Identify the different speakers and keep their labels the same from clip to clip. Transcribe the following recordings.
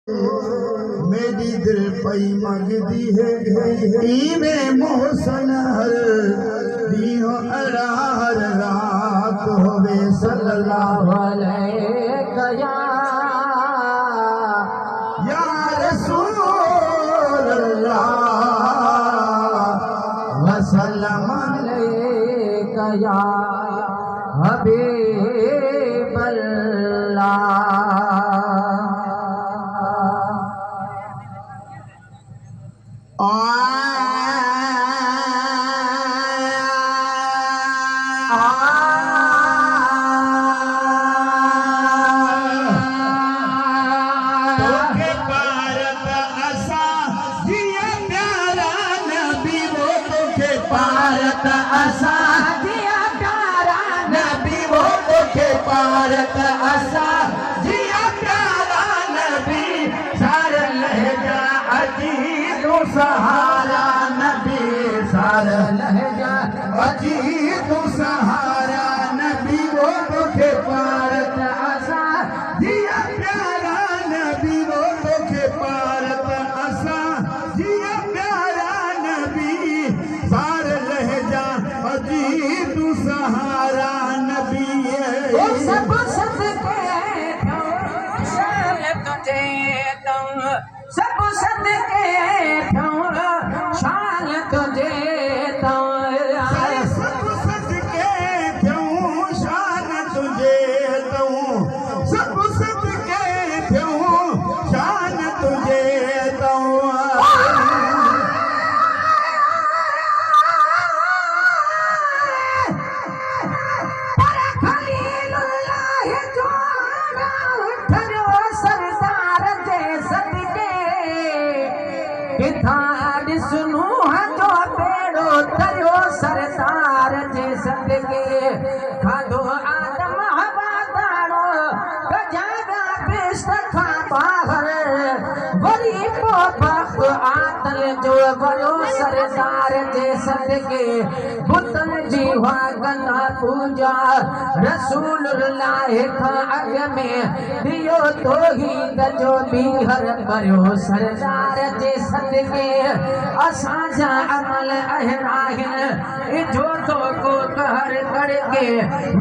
Speaker 1: मेरी दिल पई मंगदी है इमे मोहसन हर दियो हर रात होवे सल्लल्लाहु अलैहि या रसूल अल्लाह वसल्लम अलैका या हबीब अल्लाह। भारत असा जिया प्यारा नबी वो तोखे भारत असा जिया प्यारा नबी सार लहजा अजीत सहारा नबी सार लहजा अजीत सहारा नबी वो तोखे भारत असा जिया प्यारा नबी वो तोखे भारत असा जिया प्यारा नबी सार लहजा अजीत सहारा नबी
Speaker 2: सब सदके शान तुझे तुम सब सदके शान तुझे
Speaker 1: सब सदके क्यों शान तुझे सब सदके क्यों शान तुझे
Speaker 2: सुनू जो पेड़ो तरियो सरदार जे सदके खाधो आदम हवा दाड़ो गजादा बेस्ट था बाहर वरी को बख आतल जो बड़ो सरदार जे सदके बुतन जी गंदा पूजा रसूलुल्लाह का अग में दियो तो ही जो बीहर करो सरदार जे सदके असाजा अमल अहराहिन जो तो को कहर करके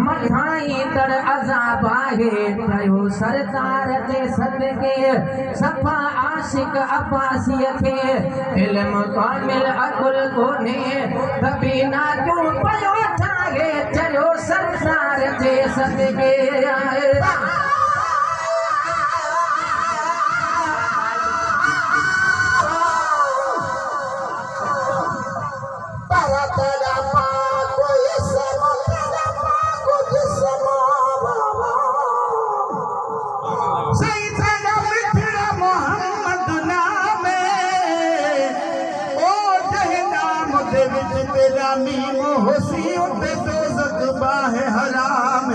Speaker 2: मठाई तर अजाब आहे कयो सरदार जे सदके सफा आशिक अब्बासी के इल्म कामिल अकुल कोने कभी ना क्यों पयो ठागे चलो सरदार जे सदके आए
Speaker 1: तेरा मीम होसियों पे तो ज़ख्बा है हराम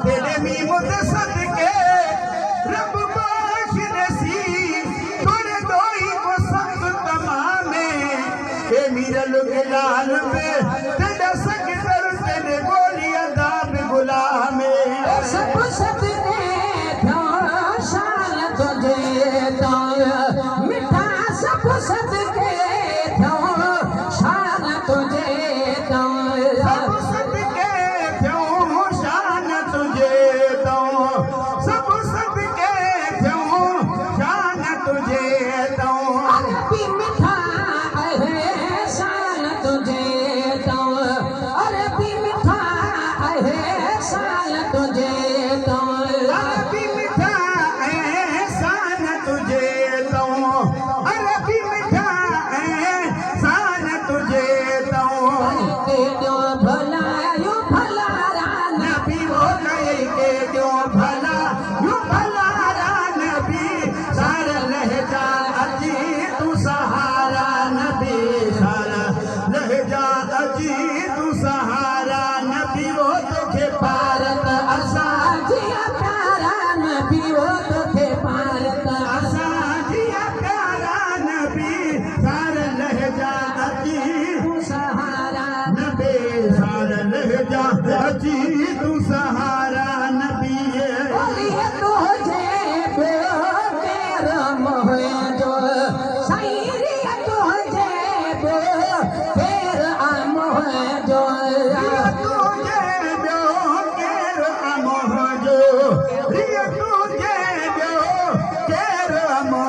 Speaker 1: तेरे मीम दे सदके रब बाश नसीब तोड़े दोई को सब तमामे ए मीरा लुगलान पे तेरा सकदर तेरे बोली अदाब गुलामे
Speaker 2: सब सदके शान तुझे मिठा सब सदके
Speaker 1: सब सदके क्यों शान तुझे सब सदके क्यों शान तुझे
Speaker 2: अरबी मिठा है शान तुझे अरबी मिठा है शान तुझे
Speaker 1: अरबी मिठा है शान तुझे अमो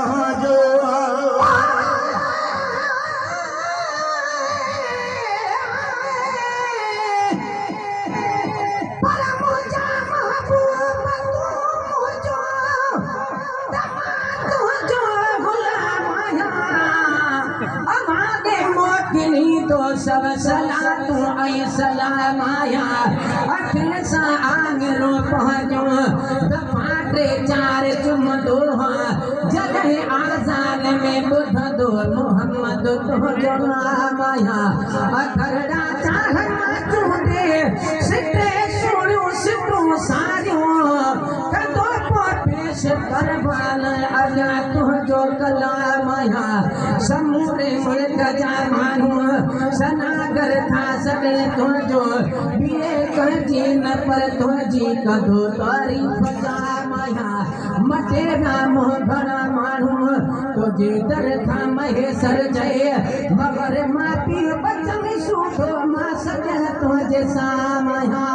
Speaker 2: पर मुझा महबूब तुझो दमाद तुझो गुलाम आया अमादे मोकिनी तो सब सलातु ऐं सलाम आया अखिल सां आङिरो पहुचो दफ़ा 3-4 चुमंदो जॾहिं आज़ान में ॿुधंदो मोहम्मद तुंहिंजो नाम आया अखरड़ा चाहनि चूंडे सिटे सुणियूं सिटूं सारियूं कंदो पोइ पेश करबाल अॻियां तुंहिंजो कलाम आया समूरे मुल्क जा माण्हू सनागर था सॾे तुंहिंजो ॿिए कंहिंजी न पर तुंहिंजी कदो तारीफ़ जाम आया मटेरा मोह घणा माण्हू तुंहिंजे दर खां महेसर चए मगर मां पीउ बचन सूठो मां सॼा तुंहिंजे साम आया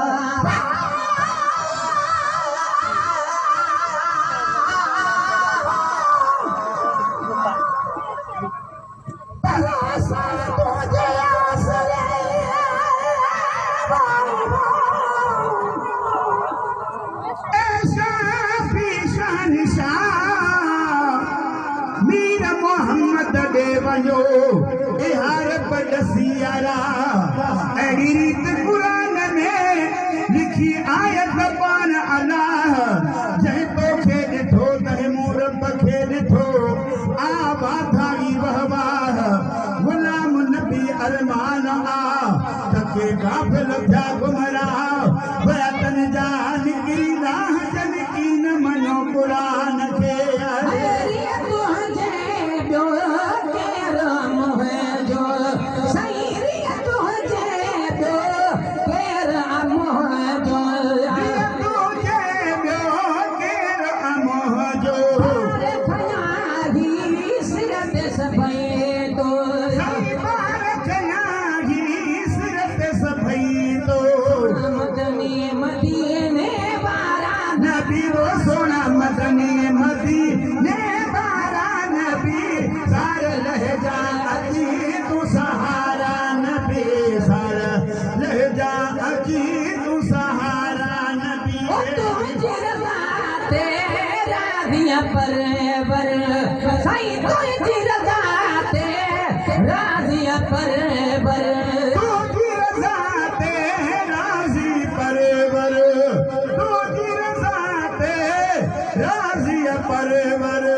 Speaker 1: मीर मोहम्मद दे वञो इहार बदसियारा अहिड़ी रीत क़ुरान में लिखी आयत पान अलाह जंहिं तोखे ॾिठो तंहिं मूं रब खे ॾिठो आ वाधाई वहवाह गुलाम नबी अरमान आ तके गाफ़िल थिया गुमराह बयातन जा निकिरी राह जन की न मनो क़ुरान खे सोना मदनी मदीने बारा नबी सार लहजा अची तू सहारा नबी सार लहजा अची तू सहारा नबी
Speaker 2: तुझे रज़ा तेरा दिया परवर साईं तुझी रज़ा ते राज़िया परवर
Speaker 1: तुझी रज़ा ते राज़ी परवर तुझी रज़ा ते राज़ी परवर